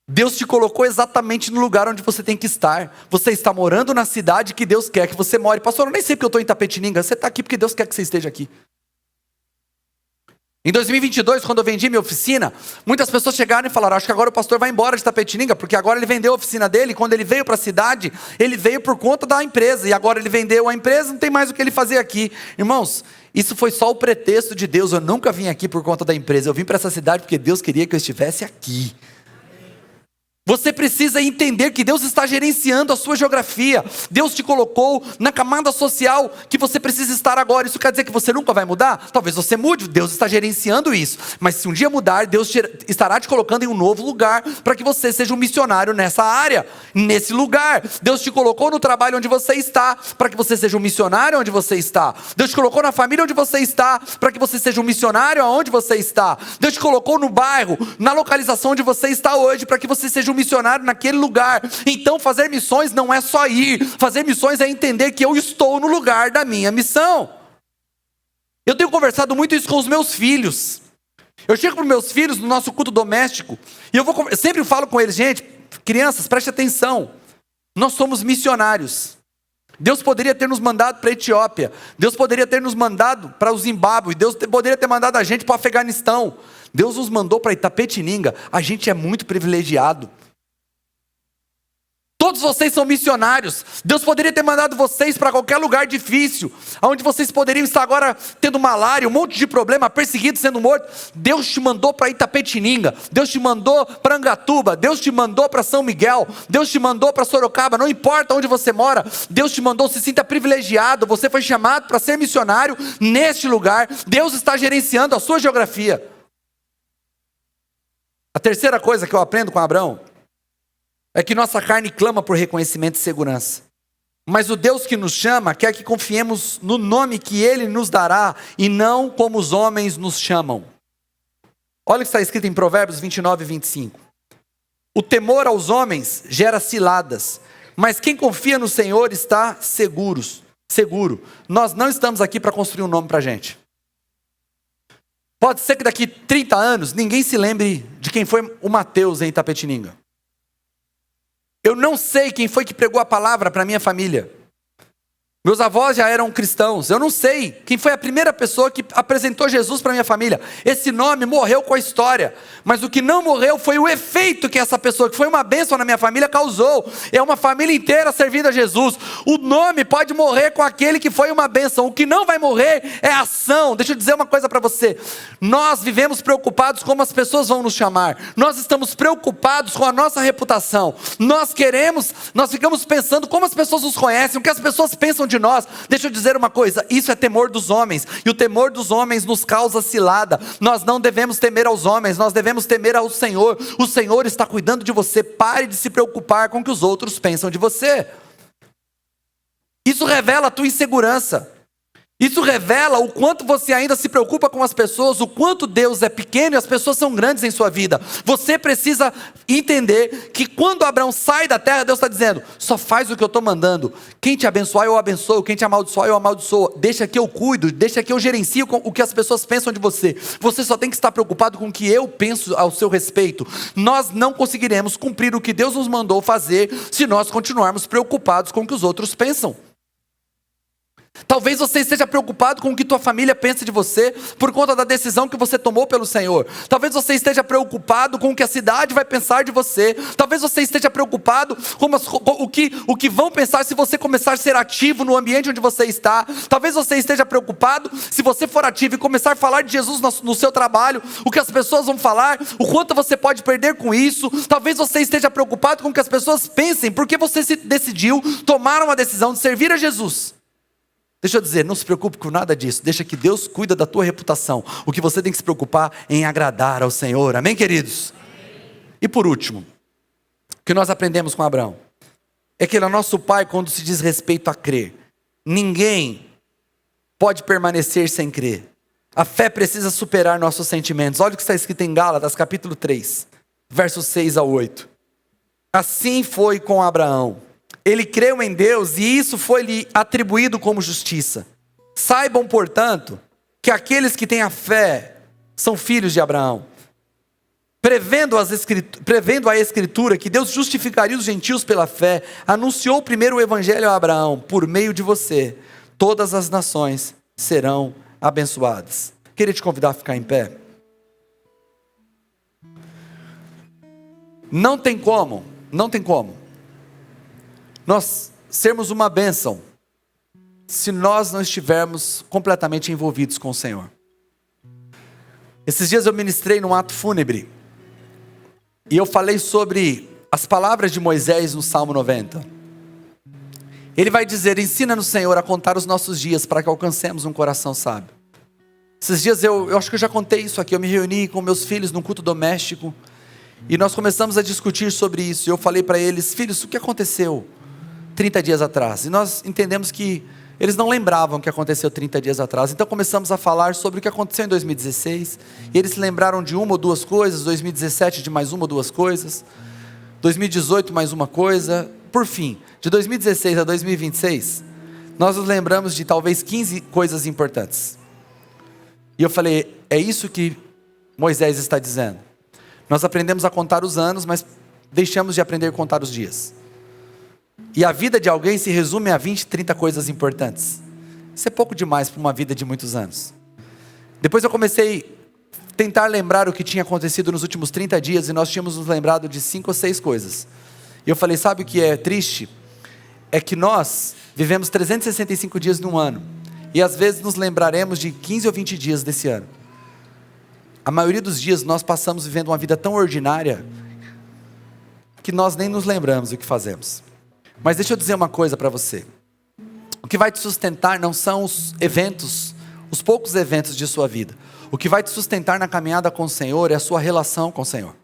Deus te colocou exatamente no lugar onde você tem que estar. Você está morando na cidade que Deus quer que você more. Pastor, eu nem sei porque eu estou em Itapetininga. Você está aqui porque Deus quer que você esteja aqui. Em 2022, quando eu vendi minha oficina, muitas pessoas chegaram e falaram: acho que agora o pastor vai embora de Itapetininga, porque agora ele vendeu a oficina dele. Quando ele veio para a cidade, ele veio por conta da empresa, e agora ele vendeu a empresa, não tem mais o que ele fazer aqui. Irmãos, isso foi só o pretexto de Deus. Eu nunca vim aqui por conta da empresa, eu vim para essa cidade porque Deus queria que eu estivesse aqui. Você precisa entender que Deus está gerenciando a sua geografia. Deus te colocou na camada social que você precisa estar agora. Isso quer dizer que você nunca vai mudar? Talvez você mude, Deus está gerenciando isso. Mas se um dia mudar, Deus estará te colocando em um novo lugar para que você seja um missionário nessa área, nesse lugar. Deus te colocou no trabalho onde você está para que você seja um missionário onde você está. Deus te colocou na família onde você está para que você seja um missionário aonde você está. Deus te colocou no bairro, na localização onde você está hoje para que você seja um missionário naquele lugar. Então fazer missões não é só ir. Fazer missões é entender que eu estou no lugar da minha missão. Eu tenho conversado muito isso com os meus filhos. Eu chego para os meus filhos no nosso culto doméstico e eu sempre falo com eles: gente, crianças, preste atenção. Nós somos missionários. Deus poderia ter nos mandado para a Etiópia. Deus poderia ter nos mandado para o Zimbábue. Deus poderia ter mandado a gente para o Afeganistão. Deus nos mandou para Itapetininga. A gente é muito privilegiado. Todos vocês são missionários. Deus poderia ter mandado vocês para qualquer lugar difícil, onde vocês poderiam estar agora tendo malária, um monte de problema, perseguido, sendo morto. Deus te mandou para Itapetininga. Deus te mandou para Angatuba. Deus te mandou para São Miguel. Deus te mandou para Sorocaba. Não importa onde você mora, Deus te mandou. Se sinta privilegiado. Você foi chamado para ser missionário neste lugar. Deus está gerenciando a sua geografia. A terceira coisa que eu aprendo com Abraão é que nossa carne clama por reconhecimento e segurança. Mas o Deus que nos chama quer que confiemos no nome que Ele nos dará e não como os homens nos chamam. Olha o que está escrito em Provérbios 29 e 25. O temor aos homens gera ciladas, mas quem confia no Senhor está seguro. Nós não estamos aqui para construir um nome para a gente. Pode ser que daqui 30 anos ninguém se lembre de quem foi o Mateus em Itapetininga. Eu não sei quem foi que pregou a palavra para minha família. Meus avós já eram cristãos. Eu não sei quem foi a primeira pessoa que apresentou Jesus para minha família. Esse nome morreu com a história. Mas o que não morreu foi o efeito que essa pessoa, que foi uma bênção na minha família, causou. É uma família inteira servindo a Jesus. O nome pode morrer com aquele que foi uma bênção. O que não vai morrer é a ação. Deixa eu dizer uma coisa para você. Nós vivemos preocupados como as pessoas vão nos chamar. Nós estamos preocupados com a nossa reputação. Nós ficamos pensando como as pessoas nos conhecem, o que as pessoas pensam de nós. Deixa eu dizer uma coisa, isso é temor dos homens, e o temor dos homens nos causa cilada. Nós não devemos temer aos homens, nós devemos temer ao Senhor. O Senhor está cuidando de você. Pare de se preocupar com o que os outros pensam de você. Isso revela a tua insegurança. Isso revela o quanto você ainda se preocupa com as pessoas, o quanto Deus é pequeno e as pessoas são grandes em sua vida. Você precisa entender que quando Abraão sai da terra, Deus está dizendo, só faz o que eu estou mandando. Quem te abençoar, eu abençoo. Quem te amaldiçoar, eu amaldiçoo. Deixa que eu cuido, deixa que eu gerencio o que as pessoas pensam de você. Você só tem que estar preocupado com o que eu penso ao seu respeito. Nós não conseguiremos cumprir o que Deus nos mandou fazer se nós continuarmos preocupados com o que os outros pensam. Talvez você esteja preocupado com o que tua família pensa de você por conta da decisão que você tomou pelo Senhor. Talvez você esteja preocupado com o que a cidade vai pensar de você. Talvez você esteja preocupado com o que vão pensar se você começar a ser ativo no ambiente onde você está. Talvez você esteja preocupado se você for ativo e começar a falar de Jesus no seu trabalho, o que as pessoas vão falar, o quanto você pode perder com isso. Talvez você esteja preocupado com o que as pessoas pensem, porque você decidiu tomar uma decisão de servir a Jesus. Deixa eu dizer, não se preocupe com nada disso. Deixa que Deus cuida da tua reputação. O que você tem que se preocupar é em agradar ao Senhor. Amém, queridos? E por último, o que nós aprendemos com Abraão é que ele é nosso pai quando se diz respeito a crer. Ninguém pode permanecer sem crer. A fé precisa superar nossos sentimentos. Olha o que está escrito em Gálatas, capítulo 3, versos 6 a 8. Assim foi com Abraão. Ele creu em Deus e isso foi-lhe atribuído como justiça. Saibam, portanto, que aqueles que têm a fé são filhos de Abraão. Prevendo a Escritura que Deus justificaria os gentios pela fé, anunciou primeiro o Evangelho a Abraão: por meio de você, todas as nações serão abençoadas. Queria te convidar a ficar em pé. Não tem como nós sermos uma bênção se nós não estivermos completamente envolvidos com o Senhor. Esses dias eu ministrei num ato fúnebre e eu falei sobre as palavras de Moisés no Salmo 90. Ele vai dizer: ensina-nos, Senhor, a contar os nossos dias para que alcancemos um coração sábio. Esses dias eu acho que eu já contei isso aqui. Eu me reuni com meus filhos num culto doméstico e nós começamos a discutir sobre isso. Eu falei para eles: filhos, o que aconteceu 30 dias atrás? E nós entendemos que eles não lembravam o que aconteceu 30 dias atrás. Então começamos a falar sobre o que aconteceu em 2016. E eles se lembraram de uma ou duas coisas. 2017 de mais uma ou duas coisas. 2018 mais uma coisa. Por fim, de 2016 a 2026, nós nos lembramos de talvez 15 coisas importantes. E eu falei: é isso que Moisés está dizendo. Nós aprendemos a contar os anos, mas deixamos de aprender a contar os dias. E a vida de alguém se resume a 20, 30 coisas importantes. Isso é pouco demais para uma vida de muitos anos. Depois eu comecei a tentar lembrar o que tinha acontecido nos últimos 30 dias, e nós tínhamos nos lembrado de 5 ou 6 coisas. E eu falei: sabe o que é triste? É que nós vivemos 365 dias num ano, e às vezes nos lembraremos de 15 ou 20 dias desse ano. A maioria dos dias nós passamos vivendo uma vida tão ordinária que nós nem nos lembramos o que fazemos. Mas deixa eu dizer uma coisa para você. O que vai te sustentar não são os eventos, os poucos eventos de sua vida. O que vai te sustentar na caminhada com o Senhor é a sua relação com o Senhor.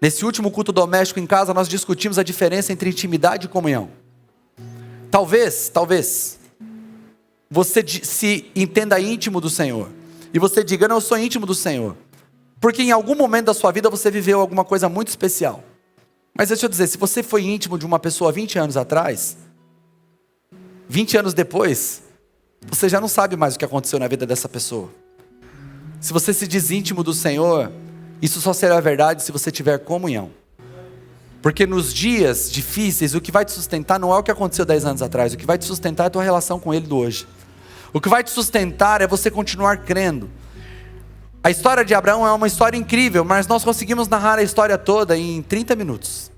Nesse último culto doméstico em casa, nós discutimos a diferença entre intimidade e comunhão. Talvez, você se entenda íntimo do Senhor. E você diga, não, eu sou íntimo do Senhor. Porque em algum momento da sua vida você viveu alguma coisa muito especial. Mas deixa eu dizer, se você foi íntimo de uma pessoa 20 anos atrás, 20 anos depois, você já não sabe mais o que aconteceu na vida dessa pessoa. Se você se diz íntimo do Senhor, isso só será verdade se você tiver comunhão. Porque nos dias difíceis, o que vai te sustentar não é o que aconteceu 10 anos atrás. O que vai te sustentar é a tua relação com Ele do hoje. O que vai te sustentar é você continuar crendo. A história de Abraão é uma história incrível, mas nós conseguimos narrar a história toda em 30 minutos.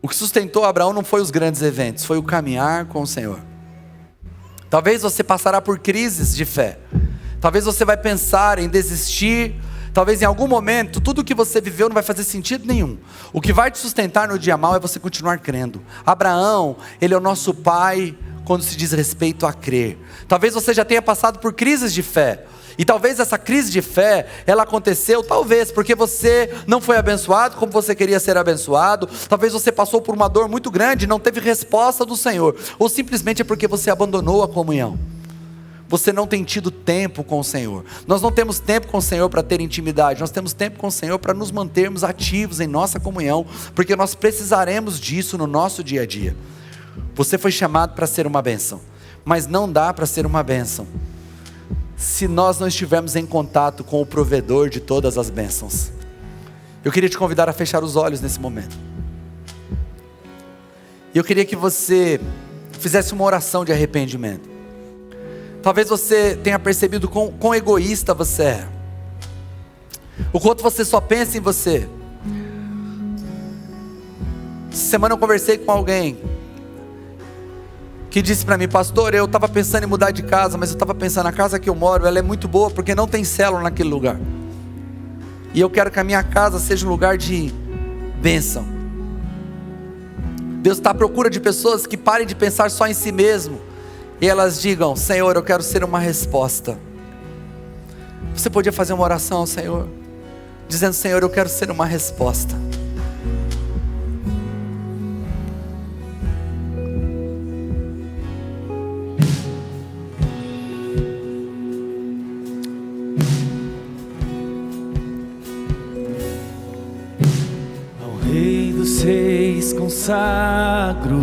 O que sustentou Abraão não foi os grandes eventos, foi o caminhar com o Senhor. Talvez você passará por crises de fé. Talvez você vai pensar em desistir. Talvez em algum momento, tudo que você viveu não vai fazer sentido nenhum. O que vai te sustentar no dia mau é você continuar crendo. Abraão, ele é o nosso pai quando se diz respeito a crer. Talvez você já tenha passado por crises de fé. E talvez essa crise de fé, ela aconteceu, talvez, porque você não foi abençoado como você queria ser abençoado. Talvez você passou por uma dor muito grande, não teve resposta do Senhor. Ou simplesmente é porque você abandonou a comunhão. Você não tem tido tempo com o Senhor. Nós não temos tempo com o Senhor para ter intimidade. Nós temos tempo com o Senhor para nos mantermos ativos em nossa comunhão. Porque nós precisaremos disso no nosso dia a dia. Você foi chamado para ser uma bênção. Mas não dá para ser uma bênção se nós não estivermos em contato com o provedor de todas as bênçãos. Eu queria te convidar a fechar os olhos nesse momento. E eu queria que você fizesse uma oração de arrependimento. Talvez você tenha percebido quão egoísta você é. O quanto você só pensa em você. Essa semana eu conversei com alguém que disse para mim, pastor, eu estava pensando em mudar de casa, mas eu estava pensando, a casa que eu moro, ela é muito boa, porque não tem célula naquele lugar. E eu quero que a minha casa seja um lugar de bênção. Deus está à procura de pessoas que parem de pensar só em si mesmo, e elas digam, Senhor, eu quero ser uma resposta. Você podia fazer uma oração ao Senhor, dizendo, Senhor, eu quero ser uma resposta. Reis consagro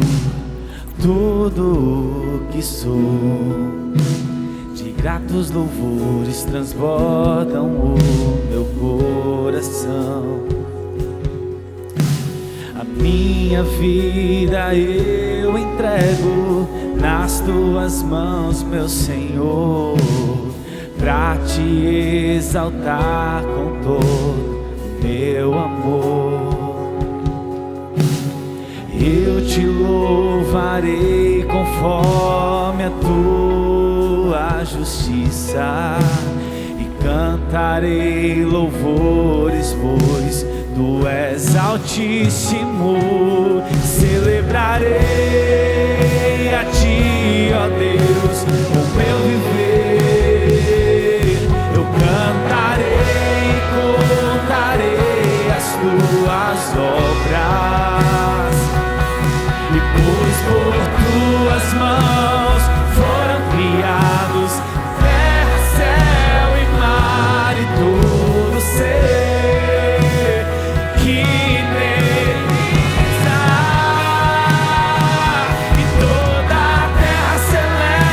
tudo o que sou, de gratos louvores transbordam o meu coração. A minha vida eu entrego nas tuas mãos, meu Senhor, pra te exaltar com todo meu amor. Eu te louvarei conforme a tua justiça e cantarei louvores, pois tu és altíssimo. Celebrarei a ti, ó Deus, o meu viver. Eu cantarei e contarei as tuas obras. Pois por tuas mãos foram criados terra, céu e mar e todo ser que nele está, e toda a terra celeste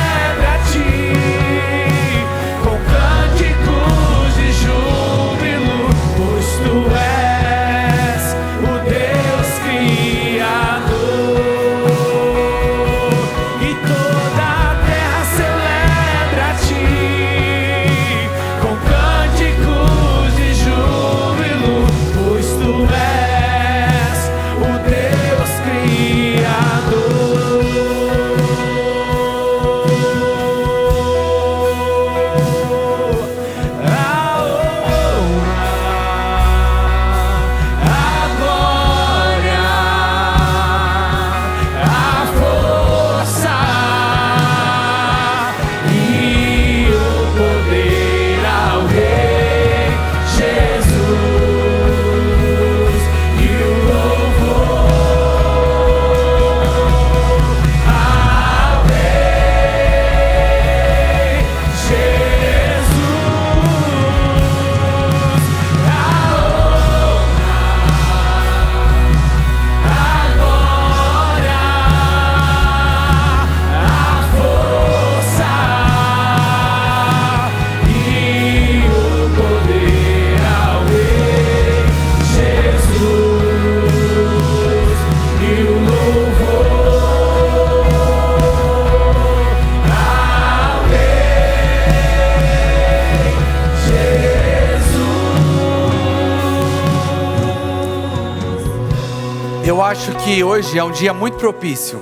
acho que hoje é um dia muito propício.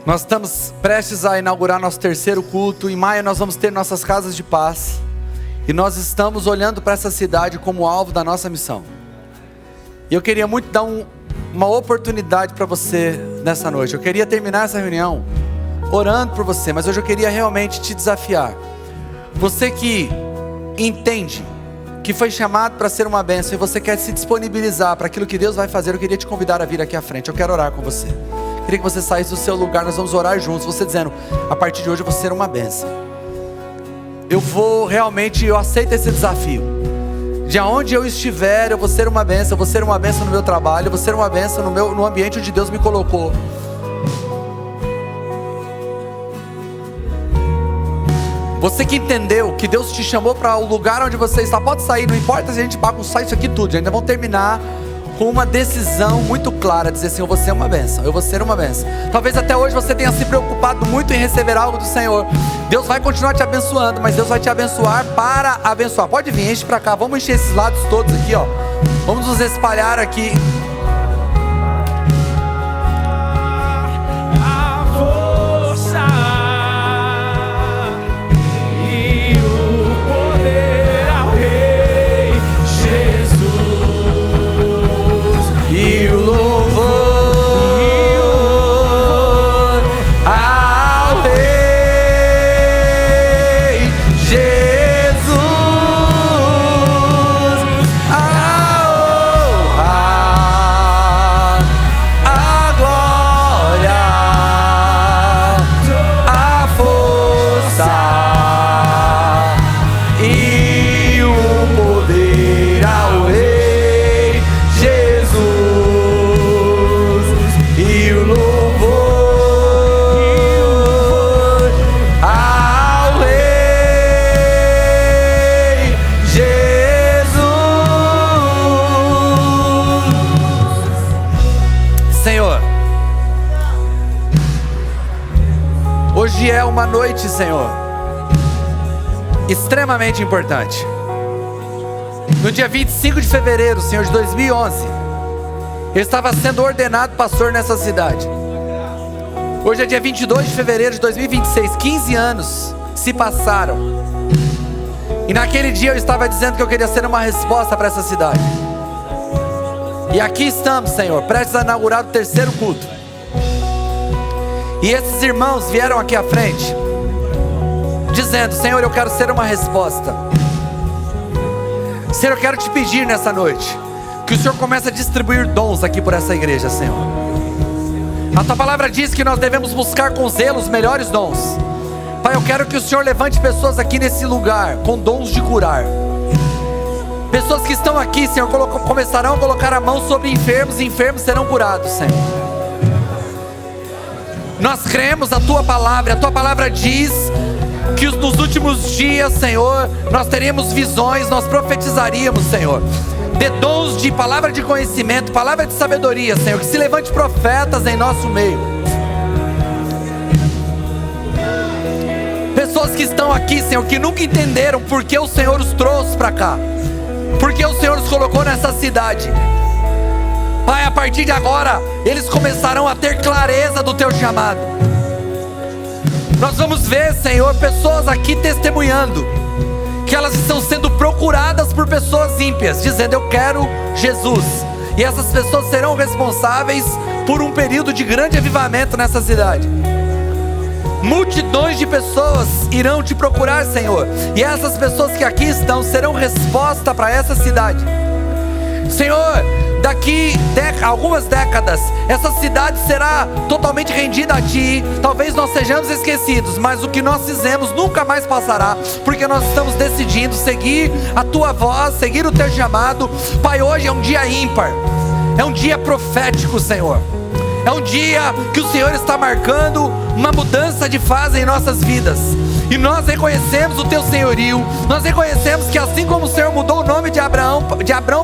Nós estamos prestes a inaugurar nosso terceiro culto. Em maio nós vamos ter nossas casas de paz. E nós estamos olhando para essa cidade como alvo da nossa missão. E eu queria muito dar uma oportunidade para você nessa noite. Eu queria terminar essa reunião orando por você, mas hoje eu queria realmente te desafiar. Você que entende que foi chamado para ser uma bênção e você quer se disponibilizar para aquilo que Deus vai fazer, eu queria te convidar a vir aqui à frente. Eu quero orar com você. Eu queria que você saísse do seu lugar, nós vamos orar juntos. Você dizendo, a partir de hoje eu vou ser uma bênção. Eu aceito esse desafio. De onde eu estiver, eu vou ser uma bênção. Eu vou ser uma bênção no meu trabalho, eu vou ser uma bênção no ambiente onde Deus me colocou. Você que entendeu que Deus te chamou para o lugar onde você está, pode sair, não importa se a gente bagunçar isso aqui tudo, ainda vamos terminar com uma decisão muito clara, dizer assim, eu vou ser uma bênção, eu vou ser uma bênção. Talvez até hoje você tenha se preocupado muito em receber algo do Senhor. Deus vai continuar te abençoando, mas Deus vai te abençoar para abençoar. Pode vir, enche para cá, vamos encher esses lados todos aqui, ó. Vamos nos espalhar aqui. Hoje é uma noite, Senhor, extremamente importante. No dia 25 de fevereiro, Senhor, de 2011, eu estava sendo ordenado pastor nessa cidade. Hoje é dia 22 de fevereiro de 2026, 15 anos se passaram. E naquele dia eu estava dizendo que eu queria ser uma resposta para essa cidade. E aqui estamos, Senhor, prestes a inaugurar o terceiro culto. E esses irmãos vieram aqui à frente, dizendo, Senhor, eu quero ser uma resposta. Senhor, eu quero te pedir nessa noite, que o Senhor comece a distribuir dons aqui por essa igreja, Senhor. A tua palavra diz que nós devemos buscar com zelo os melhores dons. Pai, eu quero que o Senhor levante pessoas aqui nesse lugar, com dons de curar. Pessoas que estão aqui, Senhor, começarão a colocar a mão sobre enfermos, e enfermos serão curados, Senhor. Nós cremos a tua palavra diz que nos últimos dias, Senhor, nós teríamos visões, nós profetizaríamos, Senhor. Dê dons de palavra de conhecimento, palavra de sabedoria, Senhor, que se levante profetas em nosso meio. Pessoas que estão aqui, Senhor, que nunca entenderam porque o Senhor os trouxe para cá, porque o Senhor os colocou nessa cidade. Pai, a partir de agora, eles começarão a ter clareza do teu chamado. Nós vamos ver, Senhor, pessoas aqui testemunhando que elas estão sendo procuradas por pessoas ímpias, dizendo, eu quero Jesus. E essas pessoas serão responsáveis por um período de grande avivamento nessa cidade. Multidões de pessoas irão te procurar, Senhor. E essas pessoas que aqui estão serão resposta para essa cidade. Senhor, daqui algumas décadas, essa cidade será totalmente rendida a Ti. Talvez nós sejamos esquecidos, mas o que nós fizemos nunca mais passará, porque nós estamos decidindo seguir a Tua voz, seguir o Teu chamado. Pai, hoje é um dia ímpar, é um dia profético, Senhor. É um dia que o Senhor está marcando uma mudança de fase em nossas vidas. E nós reconhecemos o teu senhorio. Nós reconhecemos que assim como o Senhor mudou o nome de Abrão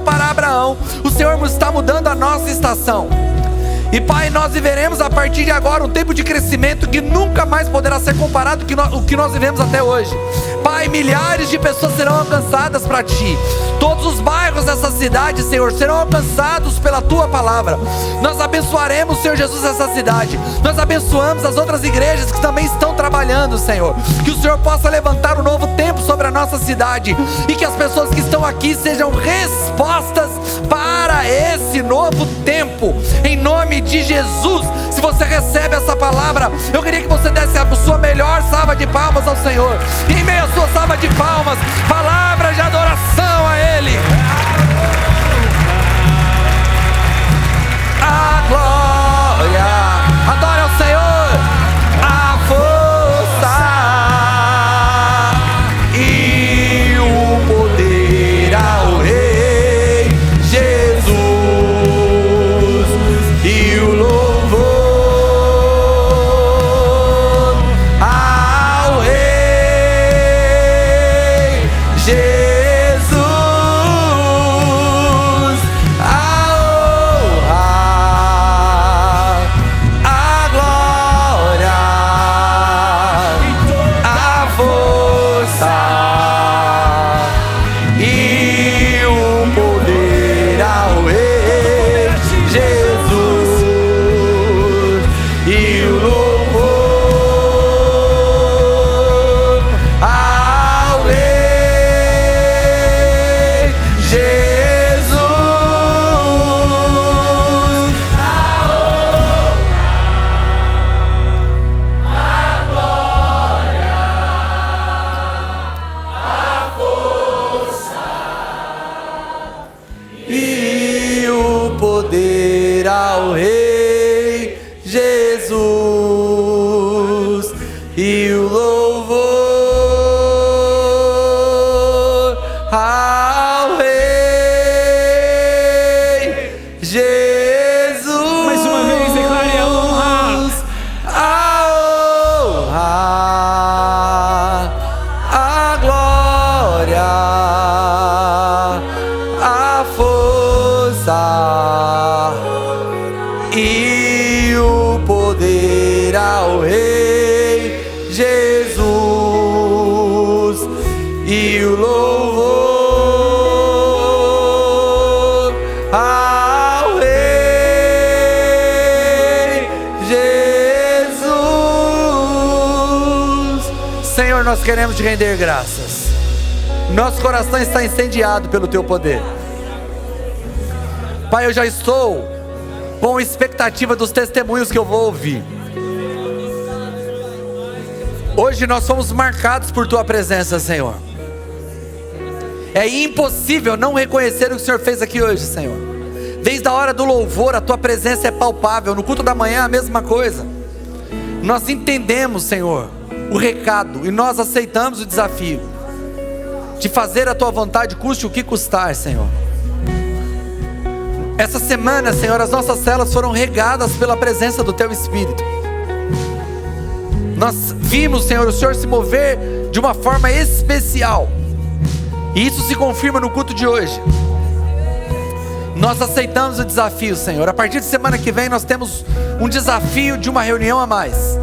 para Abraão, o Senhor está mudando a nossa estação. E Pai, nós viveremos a partir de agora um tempo de crescimento que nunca mais poderá ser comparado com o que nós vivemos até hoje. Pai, milhares de pessoas serão alcançadas para Ti. Todos os bairros dessa cidade, Senhor, serão alcançados pela Tua palavra. Nós abençoaremos, Senhor Jesus, essa cidade. Nós abençoamos as outras igrejas que também estão trabalhando, Senhor. Que o Senhor possa levantar um novo tempo sobre a nossa cidade, e que as pessoas que estão aqui sejam respostas para esse novo tempo, em nome de Jesus. Se você recebe essa palavra, eu queria que você desse a sua melhor salva de palmas ao Senhor. E em meio à sua salva de palmas, palavras de adoração a Ele. A glória, adore ao Senhor, a força e o poder ao Rei Jesus, e o louvor ao Rei Jesus, a honra, a glória, a força e o poder ao Rei Jesus, e o louvor ao Rei Jesus. E o poder ao Rei Jesus, e o louvor ao Rei Jesus. Mais uma vez, declare a honra. A honra, a glória, a força e o poder ao Rei Jesus, e o louvor ao Rei Jesus. Senhor, nós queremos te render graças. Nosso coração está incendiado pelo teu poder. Pai, eu já estou com expectativa dos testemunhos que eu vou ouvir. Hoje nós fomos marcados por tua presença, Senhor. É impossível não reconhecer o que o Senhor fez aqui hoje, Senhor. Desde a hora do louvor, a tua presença é palpável. No culto da manhã, a mesma coisa. Nós entendemos, Senhor, o recado, e nós aceitamos o desafio de fazer a tua vontade, custe o que custar, Senhor. Essa semana, Senhor, as nossas células foram regadas pela presença do teu Espírito. Nós vimos, Senhor, o Senhor se mover de uma forma especial, e isso se confirma no culto de hoje. Nós aceitamos o desafio, Senhor. A partir de semana que vem nós temos um desafio de uma reunião a mais.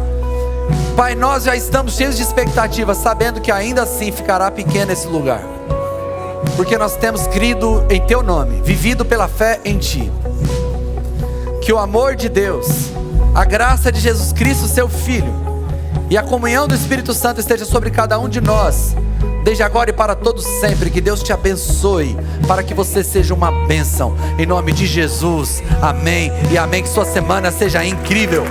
Pai, nós já estamos cheios de expectativa, sabendo que ainda assim ficará pequeno esse lugar, porque nós temos crido em teu nome, vivido pela fé em ti. Que o amor de Deus, a graça de Jesus Cristo, seu Filho, e a comunhão do Espírito Santo esteja sobre cada um de nós, desde agora e para todos sempre. Que Deus te abençoe, para que você seja uma bênção, em nome de Jesus, amém e amém. Que sua semana seja incrível.